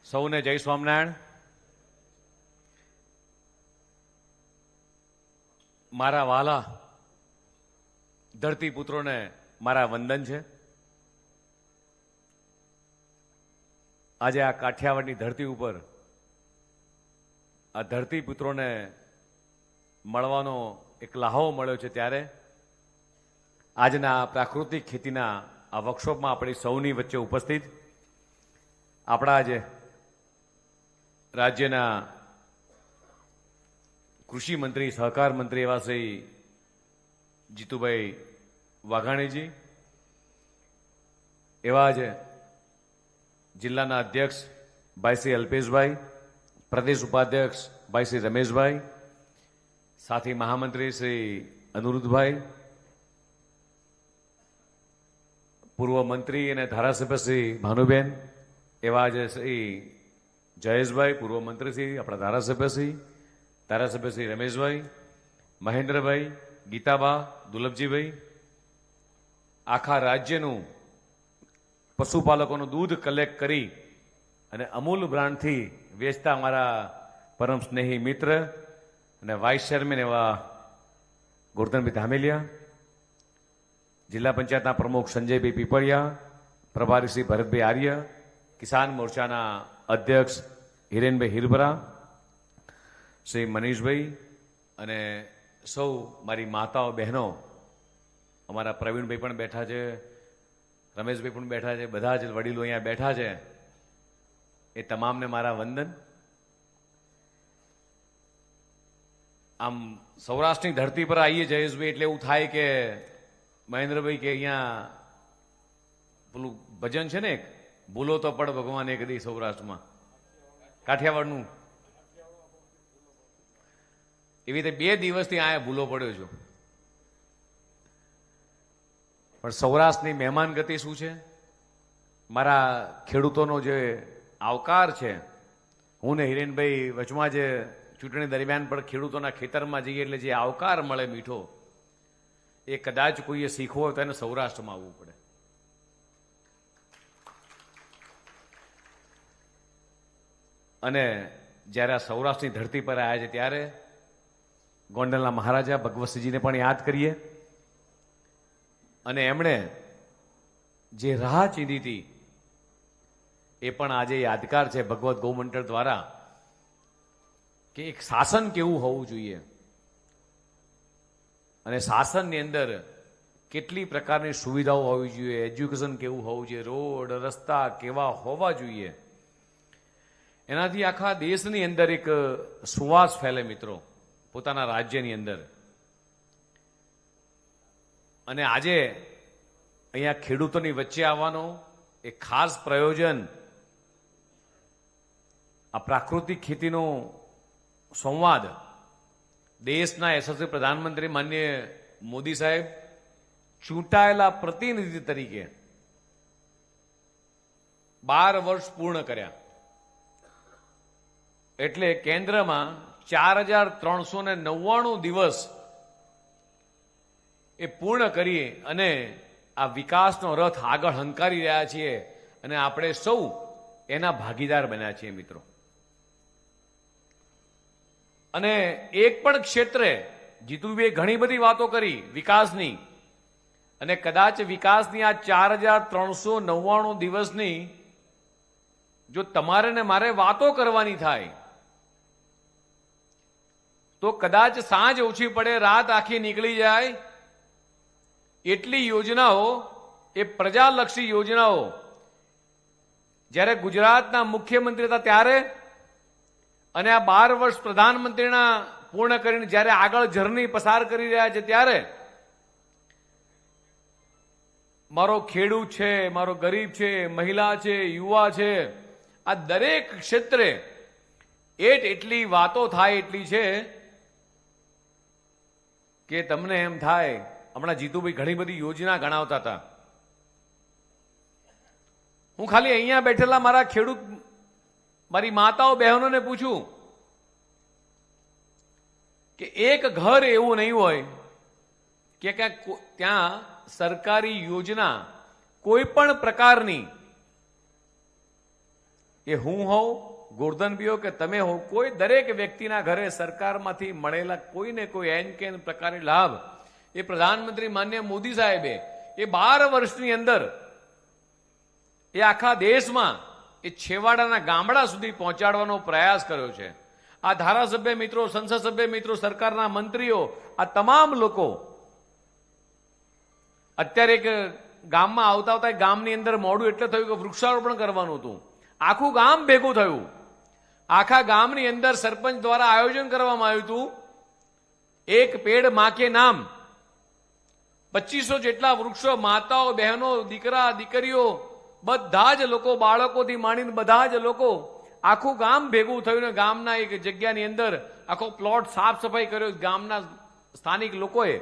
સૌને જય સ્વામિનારાયણ. મારા વાલા ધરતીપુત્રોને મારા વંદન છે. આજે આ કાઠિયાવાડની ધરતી ઉપર આ ધરતીપુત્રોને મળવાનો એક લાહો મળ્યો છે, ત્યારે આજના પ્રાકૃતિક ખેતીના આ વર્કશોપમાં આપણી સૌની વચ્ચે ઉપસ્થિત આપણા જ રાજ્યના કૃષિ મંત્રી, સહકાર મંત્રી એવા શ્રી જીતુભાઈ વાઘાણીજી, એવા જ જિલ્લાના અધ્યક્ષ ભાઈ શ્રી અલ્પેશભાઈ, પ્રદેશ ઉપાધ્યક્ષ ભાઈ શ્રી રમેશભાઈ, સાથી મહામંત્રી શ્રી અનુરુદ્ધભાઈ, પૂર્વ મંત્રી અને ધારાસભ્ય શ્રી ભાનુબેન, એવા જ શ્રી જયેશભાઈ, પૂર્વ મંત્રી શ્રી, આપણા ધારાસભ્ય શ્રી રમેશભાઈ, મહેન્દ્રભાઈ, ગીતાબા, દુલભજીભાઈ, આખા રાજ્યનું પશુપાલકોનું દૂધ કલેક્ટ કરી અને અમૂલ બ્રાન્ડથી વેચતા મારા પરમ સ્નેહી મિત્ર અને વાઇસ ચેરમેન એવા ગોરધનભાઈ ધામેલિયા, જિલ્લા પંચાયતના પ્રમુખ સંજયભાઈ પીપળિયા, પ્રભારી શ્રી ભરતભાઈ આર્ય, કિસાન મોરચાના અધ્યક્ષ હિરેનભાઈ હિરબરા, શ્રી મનીષભાઈ અને સૌ મારી માતાઓ, બહેનો, અમારા પ્રવીણભાઈ પણ બેઠા છે, રમેશભાઈ પણ બેઠા છે, બધા જ વડીલો અહીંયા બેઠા છે, એ તમામને મારા વંદન. આમ સૌરાષ્ટ્રની ધરતી પર આવીએ જયેશભાઈ એટલે એવું થાય કે મહેન્દ્રભાઈ કે અહીંયા પેલું ભજન છે ને, ભૂલો તો પડ ભગવાન એક દી સૌરાષ્ટ્રમાં, કાઠિયાવાડનું, એવી રીતે 2 દિવસથી આ ભૂલો પડ્યો છું. પણ સૌરાષ્ટ્રની મહેમાન ગતિ શું છે, મારા ખેડૂતોનો જે આવકાર છે, હું ને હિરેનભાઈ વચમાં જે ચૂંટણી દરમિયાન પણ ખેડૂતોના ખેતરમાં જઈએ એટલે જે આવકાર મળે મીઠો, એ કદાચ કોઈએ શીખવો હોય તો એને સૌરાષ્ટ્રમાં આવવું પડે. અને જ્યારે આ સૌરાષ્ટ્રની ધરતી પર આવ્યા છે ત્યારે ગોંડલના મહારાજા ભગવતસિંહજીને પણ યાદ કરીએ. અને એમણે જે રાહ ચીંધી હતી એ પણ આજે યાદગાર છે ભગવત ગૌમંડળ દ્વારા, કે એક શાસન કેવું હોવું જોઈએ અને શાસનની અંદર કેટલી પ્રકારની સુવિધાઓ હોવી જોઈએ, એજ્યુકેશન કેવું હોવું જોઈએ, રોડ રસ્તા કેવા હોવા જોઈએ. એનાથી આખા દેશની અંદર એક સુવાસ ફેલે મિત્રો, પોતાના રાજ્યની અંદર. અને આજે અહીંયા ખેડૂતોની વચ્ચે આવવાનો એક ખાસ પ્રયોજન આ પ્રાકૃતિક ખેતીનો સંવાદ દેશના યશસ્વી પ્રધાનમંત્રી માનનીય મોદી સાહેબ ચૂંટાયેલા પ્રતિનિધિ તરીકે 12 વર્ષ પૂર્ણ કર્યા. એટલે કેન્દ્રમાં 4399 દિવસ એ પૂર્ણ કરી અને આ વિકાસનો રથ આગળ હંકારી રહ્યા છીએ અને આપણે સૌ એના ભાગીદાર બન્યા છીએ મિત્રો. અને એક પણ ક્ષેત્રે જીતુભાઈએ ઘણી બધી વાતો કરી વિકાસની, અને કદાચ વિકાસની આ 4399 દિવસની જો તમારે ને મારે વાતો કરવાની થાય તો કદાચ સાંજ ઓછી પડે, રાત આખી નીકળી જાય. એટલી યોજનાઓ, એ પ્રજાલક્ષી યોજનાઓ જ્યારે ગુજરાતના મુખ્યમંત્રી હતા ત્યારે અને આ 12 વર્ષ પ્રધાનમંત્રીના પૂર્ણ કરીને જ્યારે આગળ જર્ની પસાર કરી રહ્યા છે ત્યારે મારો ખેડૂત છે, મારો ગરીબ છે, મહિલા છે, યુવા છે, આ દરેક ક્ષેત્રે એટલી વાતો થાય એટલી છે કે તમને એમ થાય. હમણાં જીતુભાઈ ઘણી બધી યોજના ગણાવતા હતા. હું ખાલી અહીંયા બેઠેલા મારા ખેડૂત, મારી માતાઓ, બહેનોને પૂછું કે એક ઘર એવું નહીં હોય કે ત્યાં સરકારી યોજના કોઈ પણ પ્રકારની એ હું હોઉં, ગોરધનભાઈ હો કે તમે હો, કોઈ દરેક વ્યક્તિના ઘરે સરકારમાંથી મળેલા કોઈને કોઈ એન કેન પ્રકારે લાભ એ પ્રધાનમંત્રી માન્ય મોદી સાહેબે એ 12 વર્ષની અંદર એ આખા દેશમાં એ છેવાડાના ગામડા સુધી પહોંચાડવાનો પ્રયાસ કર્યો છે. આ ધારાસભ્ય મિત્રો, સંસદ સભ્ય મિત્રો, સરકારના મંત્રીઓ, આ તમામ લોકો અત્યારે એક ગામમાં આવતા આવતા ગામની અંદર મોડું એટલે થયું કે વૃક્ષારોપણ કરવાનું હતું. આખું ગામ ભેગું થયું. આખા ગામની અંદર સરપંચ દ્વારા આયોજન કરવામાં આવ્યું હતું. એક પેડ માં કે નામ 2500 જેટલા વૃક્ષો, માતાઓ, બહેનો, દીકરા, દીકરીઓ, બધા જ લોકો, બાળકોથી માંડીને બધા જ લોકો, આખું ગામ ભેગું થયું ને ગામના એક જગ્યાની અંદર આખો પ્લોટ સાફ સફાઈ કર્યો ગામના સ્થાનિક લોકોએ.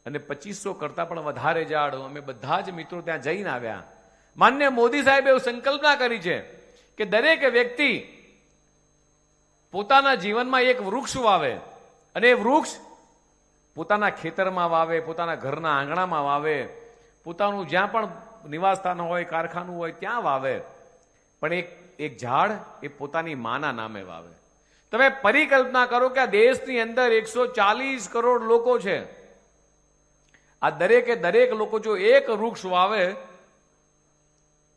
અને 2500 કરતા પણ વધારે ઝાડ અમે બધા જ મિત્રો ત્યાં જઈને આવ્યા. માન્ય મોદી સાહેબે એવું સંકલ્પના કરી છે કે દરેક વ્યક્તિ પોતાના જીવનમાં એક વૃક્ષ વાવે અને એ વૃક્ષ પોતાના ખેતરમાં વાવે, પોતાના ઘરના આંગણામાં વાવે, પોતાનું જ્યાં પણ નિવાસસ્થાન હોય, કારખાનું હોય ત્યાં વાવે, પણ એક ઝાડ એ પોતાની માના નામે વાવે. તમે પરિકલ્પના કરો કે આ દેશની અંદર 140 કરોડ લોકો છે. આ દરેક લોકો જો એક વૃક્ષ વાવે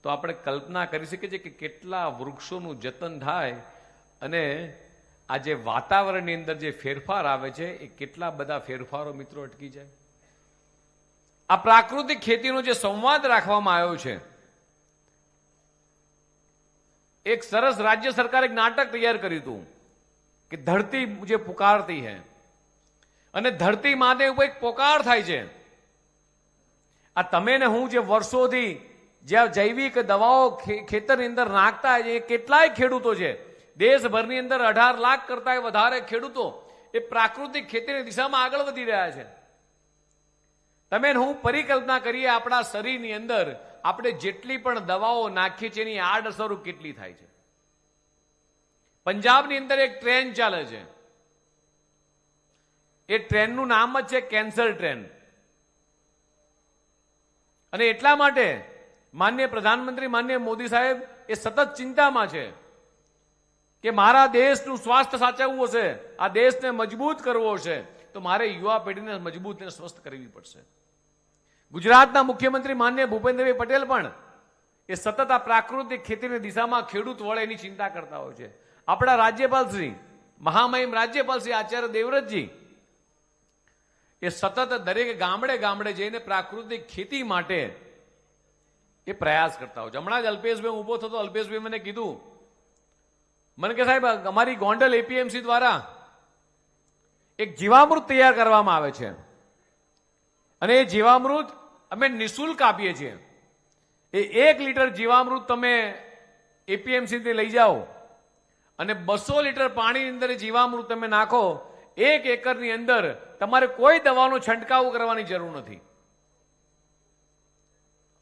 તો આપણે કલ્પના કરી શકીએ છીએ કે કેટલા વૃક્ષોનું જતન થાય અને આ જે વાતાવરણની અંદર જે ફેરફાર આવે છે એ કેટલા બધા ફેરફારો મિત્રો અટકી જાય. આ પ્રાકૃતિક ખેતીનો જે સંવાદ રાખવામાં આવ્યો છે, એક સરસ રાજ્ય સરકારે એક નાટક તૈયાર કર્યું હતું કે ધરતી મુझे પુકારતી હૈ, અને ધરતી માતે ઉપર એક પોકાર થાય છે. આ તમે ને હું જે વર્ષોથી જ્યાં જૈવિક દવાઓ ખેતરની અંદર નાખતા હોય છે, એ કેટલાય ખેડૂતો છે દેશભરની અંદર 18 લાખ કરતા વધારે ખેડૂતો એ પ્રાકૃતિક ખેતીની દિશામાં આગળ વધી રહ્યા છે. તમે હું પરિકલ્પના કરીએ આપણા શરીરની અંદર આપણે જેટલી પણ દવાઓ નાખીએ છીએ એની આડઅસરો કેટલી થાય છે. પંજાબની અંદર એક ટ્રેન ચાલે છે, એ ટ્રેનનું નામ જ છે કેન્સર ટ્રેન. અને એટલા માટે માન્ય પ્રધાનમંત્રી માન્ય મોદી સાહેબ એ સતત ચિંતામાં છે કે મારા દેશનું સ્વાસ્થ્ય સાચવવું હશે, આ દેશને મજબૂત કરવો હશે તો મારે યુવા પેઢીને મજબૂત અને સ્વસ્થ કરવી પડશે. ગુજરાતના મુખ્યમંત્રી માન્ય ભૂપેન્દ્રભાઈ પટેલ પણ એ સતત આ પ્રાકૃતિક ખેતીની દિશામાં ખેડૂત વળે એની ચિંતા કરતા હોય છે. આપણા રાજ્યપાલ શ્રી, મહામહિમ રાજ્યપાલ શ્રી આચાર્ય દેવવ્રતજી એ સતત દરેક ગામડે જઈને પ્રાકૃતિક ખેતી માટે એ પ્રયાસ કરતા હોય છે. હમણાં જ અલ્પેશભાઈ ઉભો થતો, અલ્પેશભાઈ મને કીધું, મને કે સાહેબ અમારી ગોંડલ એપીએમસી દ્વારા એક જીવામૃત તૈયાર કરવામાં આવે છે અને એ જીવામૃત અમે નિઃશુલ્ક આપીએ છીએ. એ 1 લીટર જીવામૃત તમે એપીએમસી થી લઈ જાઓ અને 200 લીટર પાણીની અંદર જીવામૃત તમે નાખો, 1 એકરની અંદર તમારે કોઈ દવાનો છંટકાવ કરવાની જરૂર નથી.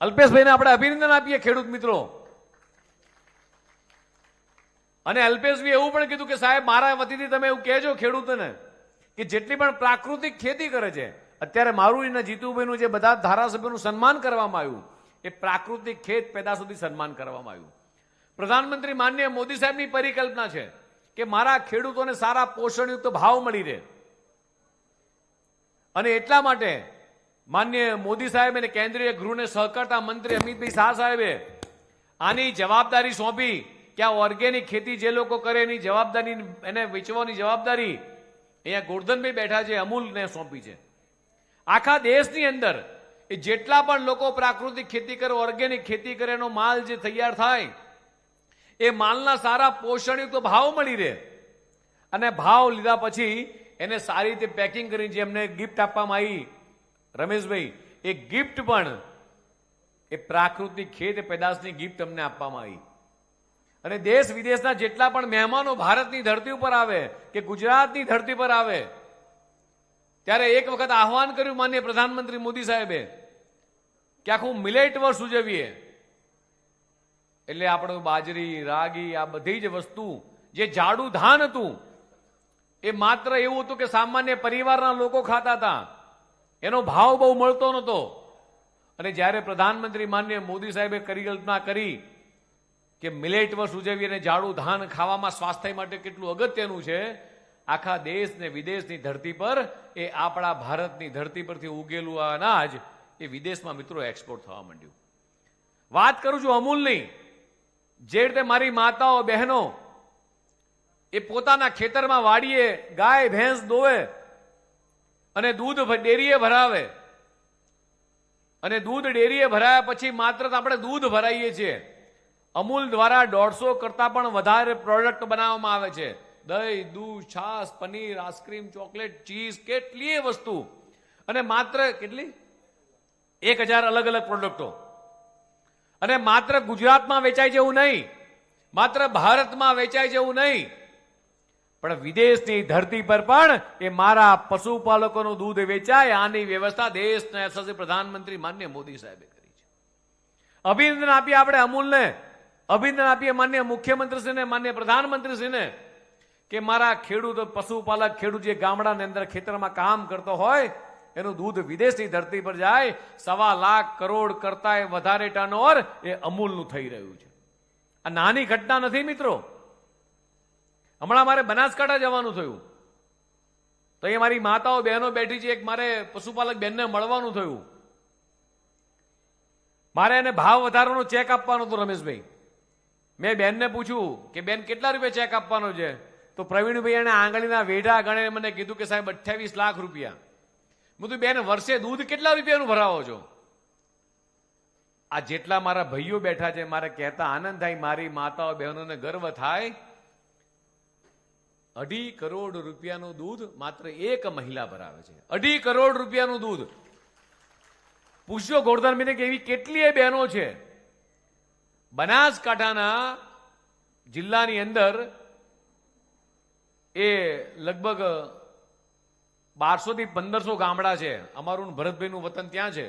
અલ્પેશભાઈને આપણે અભિનંદન આપીએ ખેડૂત મિત્રો. અને અલ્પેશભાઈ એવું પણ કીધું કે સાહેબ મારા વતીથી તમે એવું કહેજો ખેડૂતોને કે જેટલી પણ પ્રાકૃતિક ખેતી કરે છે, અત્યારે મારું અને જીતુભાઈનું જે બધા ધારાસભ્યોનું સન્માન કરવામાં આવ્યું એ પ્રાકૃતિક ખેત પેદાશોથી સન્માન કરવામાં આવ્યું. પ્રધાનમંત્રી માનનીય મોદી સાહેબની પરિકલ્પના છે કે મારા ખેડૂતોને સારા પોષણયુક્ત ભાવ મળી રહે, અને એટલા માટે માનનીય મોદી સાહેબ અને કેન્દ્રીય ગૃહ અને સહકારતા મંત્રી અમિતભાઈ શાહ સાહેબે આની જવાબદારી સોંપી કે આ ઓર્ગેનિક ખેતી જે લોકો કરે એની જવાબદારી, એને વેચવાની જવાબદારી અહીંયા ગોરધનભાઈ બેઠા છે અમૂલને સોંપી છે. આખા દેશની અંદર એ જેટલા પણ લોકો પ્રાકૃતિક ખેતી કરે, ઓર્ગેનિક ખેતી કરે, એનો માલ જે તૈયાર થાય એ માલના સારા પોષણયુક્ત ભાવ મળી રહે, અને ભાવ લીધા પછી એને સારી રીતે પેકિંગ કરીને જે એમને ગિફ્ટ આપવામાં આવી રમેશભાઈ, એ ગિફ્ટ પણ એ પ્રાકૃતિક ખેત પેદાશની ગિફ્ટ અમને આપવામાં આવી. અને દેશ વિદેશના જેટલા પણ મહેમાનો ભારતની ધરતી ઉપર આવે કે ગુજરાતની ધરતી પર આવે ત્યારે એક વખત આહવાન કર્યું માનનીય પ્રધાનમંત્રી મોદી સાહેબે કે આખું મિલેટ વર્ષ ઉજવીએ. એટલે આપણું બાજરી, રાગી, આ બધી જ વસ્તુ જે જાડું ધાન હતું એ માત્ર એવું હતું કે સામાન્ય પરિવારના લોકો ખાતા હતા, એનો ભાવ બહુ મળતો નહોતો. અને જ્યારે પ્રધાનમંત્રી માનનીય મોદી સાહેબે પરિકલ્પના કરી કે મિલેટ વર્ષ ઉજવી અને જાડું ધાન ખાવામાં સ્વાસ્થ્ય માટે કેટલું અગત્યનું છે, આખા દેશ ને વિદેશની ધરતી પર એ આપણા ભારતની ધરતી પરથી ઉગેલું આ અનાજ એ વિદેશમાં મિત્રો એક્સપોર્ટ થવા માંડ્યું. વાત કરું છું અમૂલની. જે રીતે મારી માતાઓ બહેનો એ પોતાના ખેતરમાં વાડીએ ગાય ભેંસ દોવે અને દૂધ ડેરીએ ભરાવે, અને દૂધ ડેરીએ ભરાયા પછી માત્ર આપણે દૂધ ભરાઈએ છીએ. અમૂલ દ્વારા 150 કરતા પણ વધારે પ્રોડક્ટ બનાવવામાં આવે છે. દહીં, દૂધ, છાશ, પનીર, આઈસ્ક્રીમ, ચોકલેટ, ચીઝ, કેટલીય વસ્તુ, અને માત્ર કેટલી 1000 અલગ અલગ પ્રોડક્ટો. અને માત્ર ગુજરાતમાં વેચાય છે એવું નહીં, માત્ર ભારતમાં વેચાય છે એવું નહીં, પણ વિદેશની ધરતી પર પણ એ મારા પશુપાલકોનું દૂધ વેચાય, આની વ્યવસ્થા દેશના યશસ્વી પ્રધાનમંત્રી માનનીય મોદી સાહેબે કરી છે. અભિનંદન આપીએ આપણે અમૂલને, અભિનંદન આપીએ માનનીય મુખ્યમંત્રીશ્રીને, માનનીય પ્રધાનમંત્રીશ્રીને કે મારા ખેડૂત પશુપાલક ખેડૂત જે ગામડાની અંદર ખેતરમાં કામ કરતો હોય એનું દૂધ વિદેશની ધરતી પર જાય. 1.25 લાખ કરોડ કરતા વધારે ટર્નઓવર એ અમૂલનું થઈ રહ્યું છે. આ નાની ઘટના નથી મિત્રો. હમણાં મારે બનાસકાંઠા જવાનું થયું તો એ મારી માતાઓ બહેનો બેઠી છે, એક મારે પશુપાલક બેનને મળવાનું થયું. મારે એને ભાવ વધારાનો ચેક આપવાનો હતો રમેશભાઈ. મેં બેનને પૂછ્યું કે બેન કેટલા રૂપિયા ચેક આપવાનો છે, તો પ્રવીણભાઈ એને આંગળીના વેઢા ગણે મને કીધું કે સાહેબ 28 લાખ રૂપિયા. મેં કીધું બેન વર્ષે દૂધ કેટલા રૂપિયાનું ભરાવો છો? આ જેટલા મારા ભાઈઓ બેઠા છે મારે કહેતા આનંદ થાય, મારી માતાઓ બહેનોને ગર્વ થાય. 2.5 કરોડ રૂપિયાનું દૂધ માત્ર એક મહિલા ભરાવે છે. 2.5 કરોડ રૂપિયાનું દૂધ. પૂછ્યો ગોરધનભાઈને કે એવી કેટલીય બહેનો છે. બનાસકાંઠાના જિલ્લાની અંદર એ લગભગ 1200 થી 1500 ગામડા છે. અમારું ભરતભાઈનું વતન ત્યાં છે,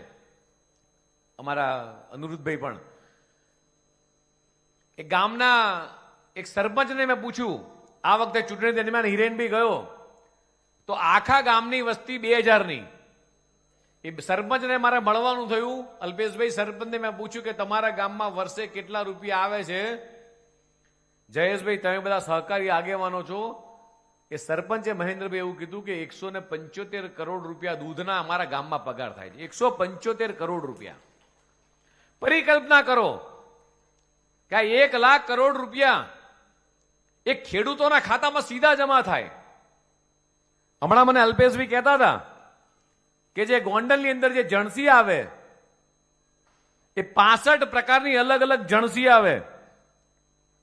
અમારા અનુરુદ્ધભાઈ પણ. એ ગામના એક સરપંચને મેં પૂછ્યું, આ વખતે ચૂંટણી દરમિયાન હિરેનભાઈ ગયો તો આખા ગામની વસ્તી 2000ની. એ સરપંચને મારે મળવાનું થયું. અલ્પેશભાઈ સરપંચને મેં પૂછ્યું કે તમારા ગામમાં વર્ષે કેટલા રૂપિયા આવે છે? જયેશભાઈ તમે બધા સહકારી આગેવાનો છો. એ સરપંચે મહેન્દ્રભાઈ એવું કીધું કે 175 કરોડ રૂપિયા દૂધના અમારા ગામમાં પગાર થાય છે. 175 કરોડ રૂપિયા. પરિકલ્પના કરો કે 1 લાખ કરોડ રૂપિયા એ ખેડૂતોના ખાતામાં સીધા જમા થાય. હમણાં મને અલ્પેશભાઈ કહેતા હતા કે જે ગોંડલની અંદર જે જણસી આવે એ 65 પ્રકારની અલગ અલગ જણસી આવે.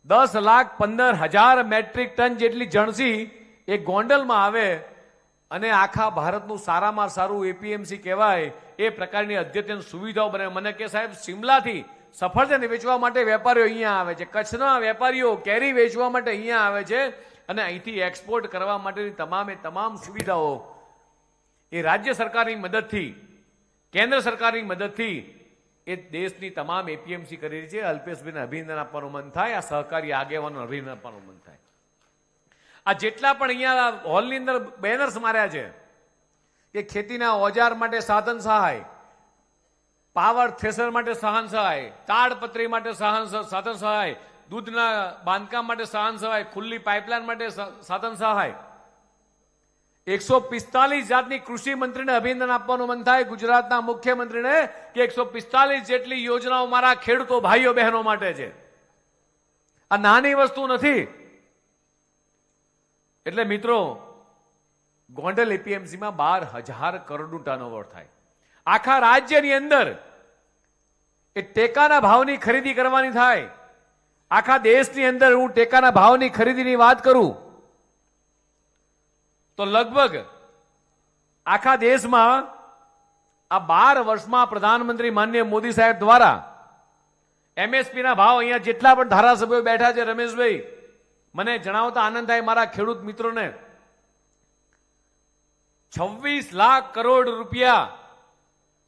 10,15,000 મેટ્રિક ટન જેટલી જણસી એ ગોંડલમાં આવે અને આખા ભારતનું સારામાં સારું એપીએમસી કહેવાય એ પ્રકારની અદ્યતન સુવિધાઓ બને. મને કે સાહેબ સિમલાથી સફરજન વેચવા માટે વેપારીઓ અહીંયા આવે છે, કચ્છના વેપારીઓ કેરી વેચવા માટે અહીંયા આવે છે, અને અહીંથી એક્સપોર્ટ કરવા માટેની તમામ સુવિધાઓ એ રાજ્ય સરકારની મદદથી, કેન્દ્ર સરકારની મદદથી એ દેશની તમામ એપીએમસી કરી રહી છે. અલ્પેશભાઈને અભિનંદન આપવાનું મન થાય, આ સહકારી આગેવાનો અભિનંદન આપવાનું મન થાય. આ જેટલા પણ અહીંયા હોલની અંદર બેનર્સ માર્યા છે કે ખેતીના ઓજાર માટે સાધન સહાય, પાવર થ્રેશર માટે સાધન સહાય, તાડપત્રી માટે સાધન સહાય, દૂધના બાંધકામ માટે સાધન સહાય, ખુલ્લી પાઇપલાઇન માટે સાધન સહાય. 145 જાતની કૃષિ મંત્રીને અભિનંદન આપવાનું મન થાય, ગુજરાતના મુખ્યમંત્રીને, કે 145 જેટલી યોજનાઓ મારા ખેડૂતો ભાઈઓ બહેનો માટે છે. આ નાની વસ્તુ નથી. એટલે મિત્રો ગોંડલ એપીએમસીમાં 12,000 કરોડનું ટર્નઓવર થાય. આખા રાજ્યની અંદર એ ટેકાના ભાવની ખરીદી કરવાની થાય. આખા દેશની અંદર હું ટેકાના ભાવની ખરીદીની વાત કરું તો લગભગ આખા દેશમાં આ 12 વર્ષમાં પ્રધાનમંત્રી માનનીય મોદી સાહેબ દ્વારા એમએસપીના ભાવ અહીંયા જેટલા પણ ધારાસભ્યો બેઠા છે, રમેશભાઈ મને જણાવતા આનંદ થાય મારા ખેડૂત મિત્રોને, 26 લાખ કરોડ રૂપિયા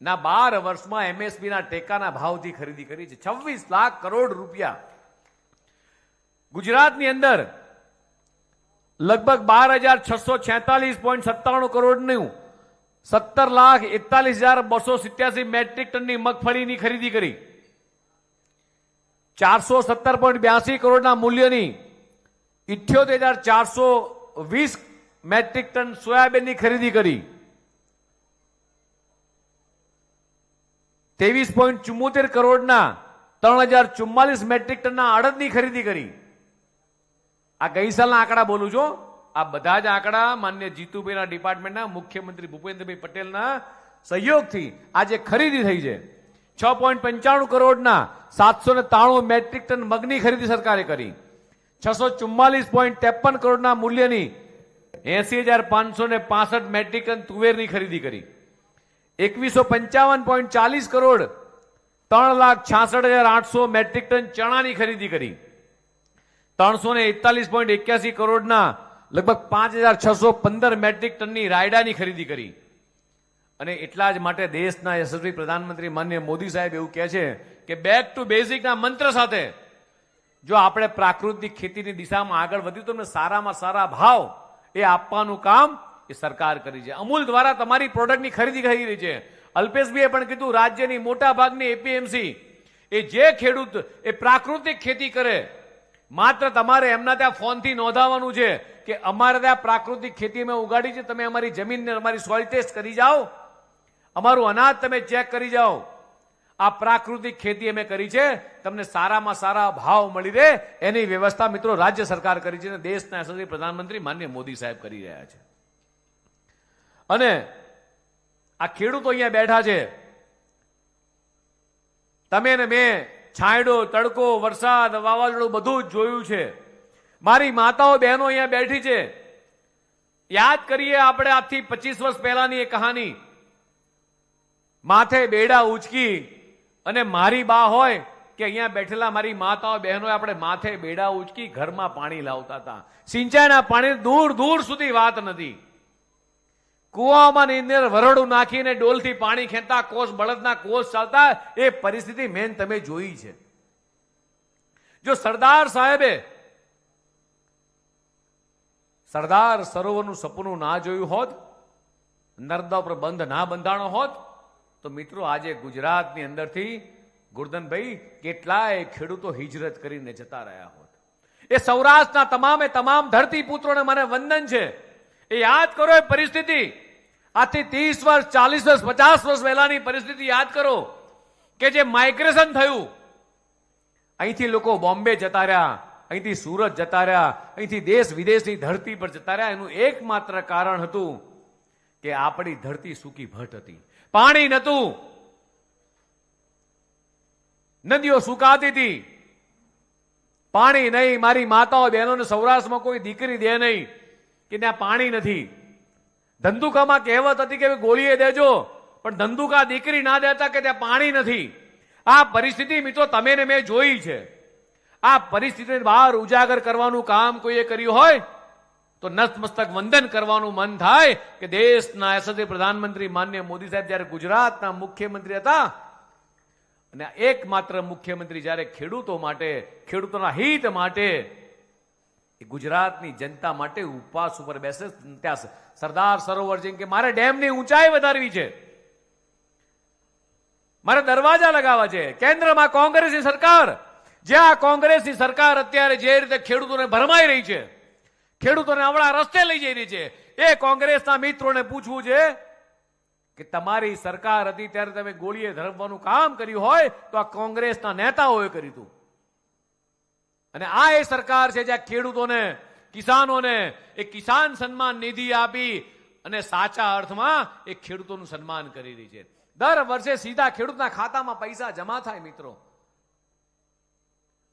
ના 12 વર્ષમાં એમએસપીના ટેકાના ભાવથી ખરીદી કરી છે. 26 લાખ કરોડ રૂપિયા. ગુજરાતની અંદર લગભગ 12,646.97 કરોડનું 17,41,287 મેટ્રિક ટનની મગફળીની ખરીદી કરી. 417.82 કરોડના મૂલ્યની 78,420 મેટ્રિક ટન સોયાબીનની ખરીદી કરી. 23.74 કરોડના 3,044 મેટ્રિક ટનના અડદની ખરીદી કરી. આ ગઈ સાલના આંકડા બોલું છું. આ બધા જ આંકડા માન્ય જીતુભાઈના ડિપાર્ટમેન્ટના મુખ્યમંત્રી ભૂપેન્દ્રભાઈ પટેલના સહયોગથી આજે ખરીદી થઈ છે. 6.95 કરોડના 793 મેટ્રિક ટન મગની ખરીદી સરકારે કરી. 644.53 કરોડના મૂલ્યની 80,565 મેટ્રિક ટન તુવેરની ખરીદી કરી. 2155.40 કરોડ 3,66,800 મેટ્રિક ટન ચણાની ખરીદી કરી. 341.81 કરોડના લગભગ 5,615 મેટ્રિક ટનની રાયડાની ખરીદી કરી. અને એટલા જ માટે દેશના યશસ્વી પ્રધાનમંત્રી માનનીય મોદી સાહેબ એવું કહે છે કે બેક ટુ બેઝિકના મંત્ર સાથે જો આપણે પ્રાકૃતિક ખેતીની દિશામાં આગળ વધ્યું તો સારામાં સારા ભાવ એ આપવાનું કામ એ સરકાર કરી છે. અમૂલ દ્વારા તમારી પ્રોડક્ટની ખરીદી કરી રહી છે. અલ્પેશભાઈએ પણ કીધું રાજ્યની મોટા ભાગની એપીએમસી એ જે ખેડૂત એ પ્રાકૃતિક ખેતી કરે માત્ર તમારે એમના ત્યાં ફોનથી નોંધાવાનું છે કે અમારે ત્યાં પ્રાકૃતિક ખેતી અમે ઉગાડી છે, તમે અમારી જમીનને અમારી સોઇલ ટેસ્ટ કરી જાઓ, અમારું અનાજ તમે ચેક કરી જાઓ, આ પ્રાકૃતિક ખેતી અમે કરી છે, તમને સારામાં સારા ભાવ મળી રહે એની વ્યવસ્થા મિત્રો રાજ્ય સરકાર કરી છે અને દેશના યશસ્વી પ્રધાનમંત્રી માનનીય મોદી સાહેબ કરી રહ્યા છે. અને આ ખેડૂતો અહીંયા બેઠા છે. તમે ને મેં છાંયડો, તડકો, વરસાદ, વાવાઝોડું બધું જ જોયું છે. મારી માતાઓ બહેનો અહીંયા બેઠી છે. યાદ કરીએ આપણે આજથી 25 વર્ષ પહેલાની એ કહાની. માથે બેડા ઉચકી અને મારી બા હોય કે અહીંયા બેઠેલા મારી માતાઓ બહેનો આપણે માથે બેડા ઉચકી ઘરમાં પાણી લાવતા હતા. સિંચાઈના પાણી દૂર દૂર સુધી વાત નથી. કુવામાં ની અંદર વરડું નાખીને ડોલથી પાણી ખેંચતા, કોસ બળદના કોસ ચાલતા, એ પરિસ્થિતિ મેન તમે જોઈ છે. જો સરદાર સાહેબે સરદાર સરોવરનું સપનું ના જોયું હોત, નર્મદા પર બંધ ના બંધાણો હોત તો મિત્રો આજે ગુજરાતની અંદરથી ગુરધનભાઈ કેટલાય ખેડૂતો હિજરત કરીને જતા રહ્યા હોત. એ સૌરાષ્ટ્રના તમામે તમામ ધરતીપુત્રોને મને વંદન છે. એ યાદ કરો એ પરિસ્થિતિ. આજથી 30 વર્ષ, 40 વર્ષ, 50 વર્ષ પહેલાની પરિસ્થિતિ યાદ કરો કે જે માઇગ્રેશન થયું. અહીંથી લોકો બોમ્બે જતા રહ્યા, અહીંથી સુરત જતા રહ્યા, અહીંથી દેશ વિદેશની ધરતી પર જતા રહ્યા. એનું એકમાત્ર કારણ હતું કે આપણી ધરતી સૂકી ભટ હતી, પાણી નહોતું, નદીઓ સુકાતી હતી, પાણી નહીં. મારી માતાઓ બહેનોને સૌરાષ્ટ્રમાં કોઈ દીકરી દે નહીં કે ત્યાં પાણી નથી. ધંધુકામાં કહેવત હતી કે ગોળીએ દેજો, પણ ધંધુકા દીકરી ના દેતા કે ત્યાં પાણી નથી. આ પરિસ્થિતિ મિત્રો તમે ને મેં જોઈ છે. આ પરિસ્થિતિને બહાર ઉજાગર કરવાનું કામ કોઈએ કર્યું હોય તો નતમસ્તક વંદન કરવાનું મન થાય કે દેશના યશસ્વી પ્રધાનમંત્રી માનનીય મોદી સાહેબ જ્યારે ગુજરાતના મુખ્યમંત્રી હતા અને એકમાત્ર મુખ્યમંત્રી જ્યારે ખેડૂતો માટે, ખેડૂતોના હિત માટે, એ ગુજરાતની જનતા માટે ઉપવાસ ઉપર બેસે. ત્યાં સરદાર સરોવર જેમ કે મારે ડેમની ઊંચાઈ વધારવી છે, મારે દરવાજા લગાવવા છે. કેન્દ્રમાં કોંગ્રેસની સરકાર, જ્યાં કોંગ્રેસની સરકાર અત્યારે જે રીતે ખેડૂતોને ભરમાઈ રહી છે, ખેડૂતોને અવળા રસ્તે લઈ જઈ રહી છે, એ કોંગ્રેસના મિત્રોને પૂછવું છે કે તમારી સરકાર હતી ત્યારે તમે ગોળીએ ધરવવાનું કામ કર્યું હોય તો આ કોંગ્રેસના નેતાઓએ કર્યું હતું. અને આ એ સરકાર છે જ્યાં ખેડૂતોને, કિસાનોને એ કિસાન સન્માન નિધિ આપી અને સાચા અર્થમાં એ ખેડૂતોનું સન્માન કરી રહી છે. દર વર્ષે સીધા ખેડૂતના ખાતામાં પૈસા જમા થાય. મિત્રો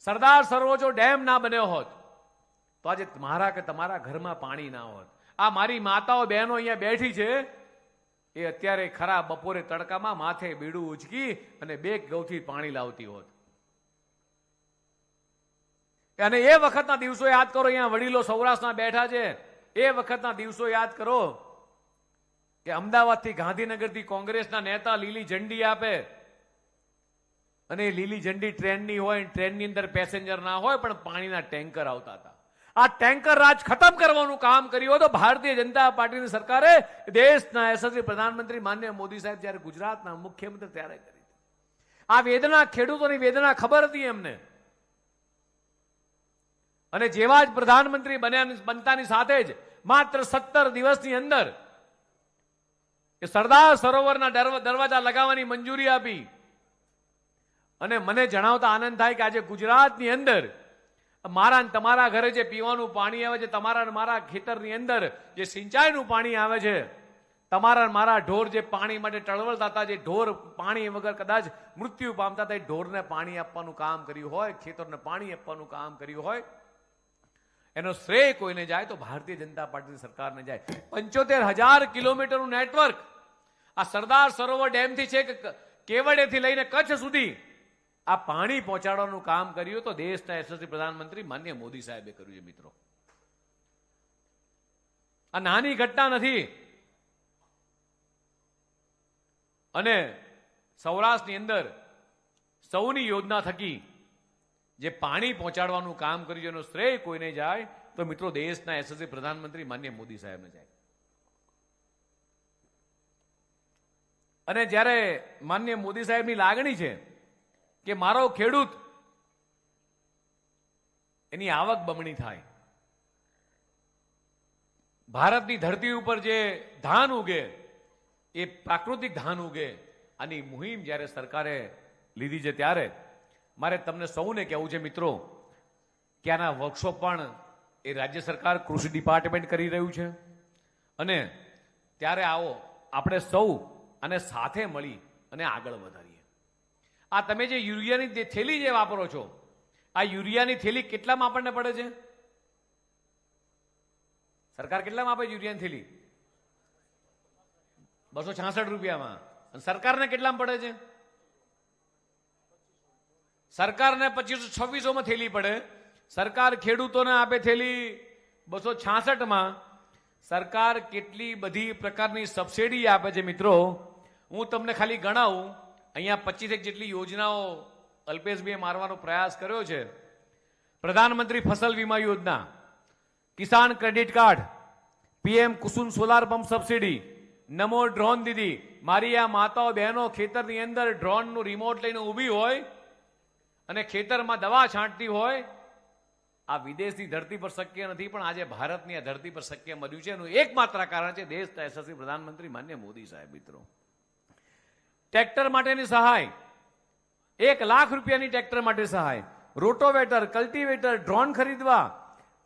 સરદાર સરોવર જો ડેમ ના બન્યો હોત તો આજે મારા કે તમારા ઘરમાં પાણી ના હોત. આ મારી માતાઓ બહેનો અહીંયા બેઠી છે, એ અત્યારે ખરા બપોરે તડકામાં માથે બીડું ઉચકી અને 2 ગૌથી પાણી લાવતી હોત. અને એ વખતના દિવસો યાદ કરો. અહીંયા વડીલો સૌરાષ્ટ્રના બેઠા છે. એ વખતના દિવસો યાદ કરો કે અમદાવાદથી ગાંધીનગરથી કોંગ્રેસના નેતા લીલી ઝંડી આપે અને લીલી ઝંડી ટ્રેનની હોય, ટ્રેનની અંદર પેસેન્જર ના હોય પણ પાણીના ટેન્કર આવતા હતા. આ ટેન્કર રાજ ખતમ કરવાનું કામ કર્યું હતું ભારતીય જનતા પાર્ટીની સરકારે. દેશના યશસ્વી પ્રધાનમંત્રી માનનીય મોદી સાહેબ જ્યારે ગુજરાતના મુખ્યમંત્રી ત્યારે કરી. આ વેદના, ખેડૂતોની વેદના ખબર હતી એમને. અને જેવા જ પ્રધાનમંત્રી બનતાની સાથે જ માત્ર 17 દિવસની અંદર એ સરદાર સરોવરના દરવાજા લગાવવાની મંજૂરી આપી. અને મને જણાવતા આનંદ થાય કે આજે ગુજરાતની અંદર મારા તમારા ઘરે જે પીવાનું પાણી આવે છે, તમારા મારા ખેતરની અંદર જે સિંચાઈનું પાણી આવે છે, તમારા મારા ઢોર જે પાણી માટે ટળવળતા હતા, જે ઢોર પાણી વગર કદાચ મૃત્યુ પામતા હતા, એ ઢોરને પાણી આપવાનું કામ કર્યું હોય, ખેતરને પાણી આપવાનું કામ કર્યું હોય, એનો શ્રેય કોઈને જાય તો ભારતીય જનતા પાર્ટીની સરકારને જાય. 75,000 કિલોમીટરનું નેટવર્ક આ સરદાર સરોવર ડેમથી છે કે કેવડિયાથી લઈને કચ્છ સુધી આ પાણી પહોંચાડવાનું કામ કર્યું તો દેશના યશસ્વી પ્રધાનમંત્રી માનનીય મોદી સાહેબે કર્યું છે. મિત્રો, આ નાની ઘટના નથી. અને સૌરાષ્ટ્રની અંદર સૌની યોજના થકી જે પાણી પહોંચાડવાનું કામ કર્યું એનો શ્રેય કોઈને જાય તો મિત્રો દેશના યશસ્વી પ્રધાનમંત્રી માનનીય મોદી સાહેબને જાય. અને જ્યારે માનનીય મોદી સાહેબની લાગણી છે કે મારો ખેડૂત એની આવક બમણી થાય, ભારતની ધરતી ઉપર જે ધાન ઉગે એ પ્રાકૃતિક ધાન ઉગે, આની મુહિમ જ્યારે સરકારે લીધી છે ત્યારે મારે તમને સૌને કહેવું છે મિત્રો કે આના વર્કશોપ પણ એ રાજ્ય સરકાર કૃષિ ડિપાર્ટમેન્ટ કરી રહ્યું છે. અને ત્યારે આવો આપણે સૌ અને સાથે મળી અને આગળ વધારીએ. આ તમે જે યુરિયાની થેલી જે વાપરો છો, આ યુરિયાની થેલી કેટલામાં આપણને પડે છે? સરકાર કેટલામાં આપે યુરિયાની થેલી? 266 રૂપિયામાં. અને સરકારને કેટલામાં પડે છે? સરકારને 2526 માં થેલી પડે. સરકાર ખેડૂતોને આપે થેલી 266માં. સરકાર કેટલી બધી પ્રકારની સબસિડી આપે છે મિત્રો, હું તમને ખાલી ગણાવું. અહીંયા 25 જેટલી યોજનાઓ અલ્પેશભાઈએ મારવાનો પ્રયાસ કર્યો છે. પ્રધાનમંત્રી ફસલ વીમા યોજના, કિસાન ક્રેડિટ કાર્ડ, પીએમ કુસુમ સોલાર પંપ સબસિડી, નમો ડ્રોન દીદી. મારી આ માતાઓ બહેનો ખેતરની અંદર ડ્રોનનું રિમોટ લઈને ઊભી હોય અને ખેતરમાં દવા છાંટતી હોય. આ વિદેશની ધરતી પર શક્ય નથી, પણ આજે ભારતની આ ધરતી પર શક્ય બન્યું છે. એનું એકમાત્ર કારણ છે દેશના યશસ્વી પ્રધાનમંત્રી માનનીય મોદી સાહેબ. મિત્રો, ટ્રેક્ટર માટેની સહાય, 1 લાખ રૂપિયાની ટ્રેક્ટર માટે સહાય, રોટોવેટર, કલ્ટિવેટર, ડ્રોન ખરીદવા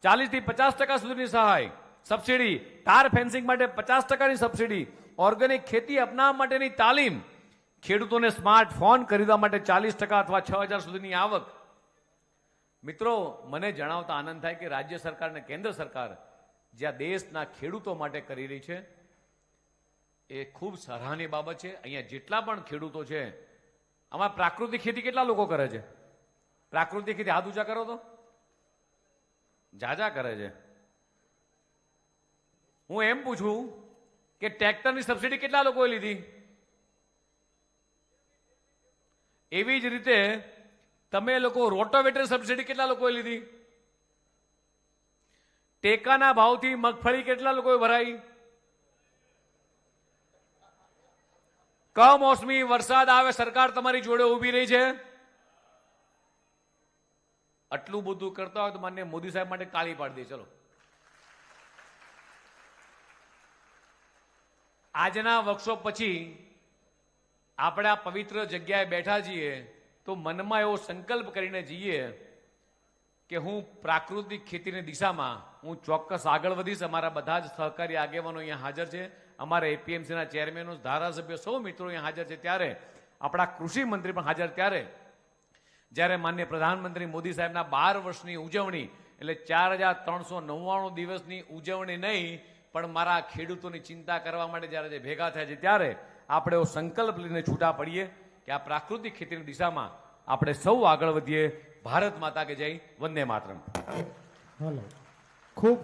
40 થી 50% સુધીની સહાય, સબસિડી, તાર ફેન્સિંગ માટે 50%ની સબસિડી, ઓર્ગેનિક ખેતી અપનાવવા માટેની તાલીમ, ખેડૂતોને સ્માર્ટફોન ખરીદવા માટે 40% અથવા 6,000 સુધીની આવક. મિત્રો, મને જણાવતા આનંદ થાય કે રાજ્ય સરકાર અને કેન્દ્ર સરકાર જ્યાં દેશના ખેડૂતો માટે કરી રહી છે એ ખૂબ સરાહનીય બાબત છે. અહીંયા જેટલા પણ ખેડૂતો છે, આમાં પ્રાકૃતિક ખેતી કેટલા લોકો કરે છે? પ્રાકૃતિક ખેતી હાથ ઊંચા કરો તો. જાજા કરે છે. હું એમ પૂછું કે ટ્રેક્ટરની સબસિડી કેટલા લોકોએ લીધી? એવી જ રીતે તમે લોકો રોટોવેટર સબસિડી કેટલા લોકોએ લીધી? ટેકાના ભાવથી મગફળી કેટલા લોકોએ ભરાઈ? કમોસમી વરસાદ આવે, સરકાર તમારી જોડે ઊભી રહી છે. આટલું બધું કરતા હોય તો માન્ય મોદી સાહેબ માટે તાળી પાડી દે. ચલો, આજના વર્કશોપ પછી આપણે આ પવિત્ર જગ્યાએ બેઠા છીએ તો મનમાં એવો સંકલ્પ કરીને જઈએ કે હું પ્રાકૃતિક ખેતીની દિશામાં હું ચોક્કસ આગળ વધીશ. અમારા બધા જ સહકારી આગેવાનો અહીંયા હાજર છે, અમારા એપીએમસીના ચેરમેનો, ધારાસભ્યો, સૌ મિત્રો અહીંયા હાજર છે. ત્યારે આપણા કૃષિ મંત્રી પણ હાજર. ત્યારે જ્યારે માન્ય પ્રધાનમંત્રી મોદી સાહેબના 12 વર્ષની ઉજવણી એટલે 4,399 દિવસની ઉજવણી નહીં, પણ મારા ખેડૂતોની ચિંતા કરવા માટે જ્યારે જે ભેગા થયા છે ત્યારે આપણે એવો સંકલ્પ લઈને છૂટા પડીએ કે આ પ્રાકૃતિક ખેતીની દિશામાં આપણે સૌ આગળ વધીએ. ભારત માતા કે જય. વંદે માતરમ. ખૂબ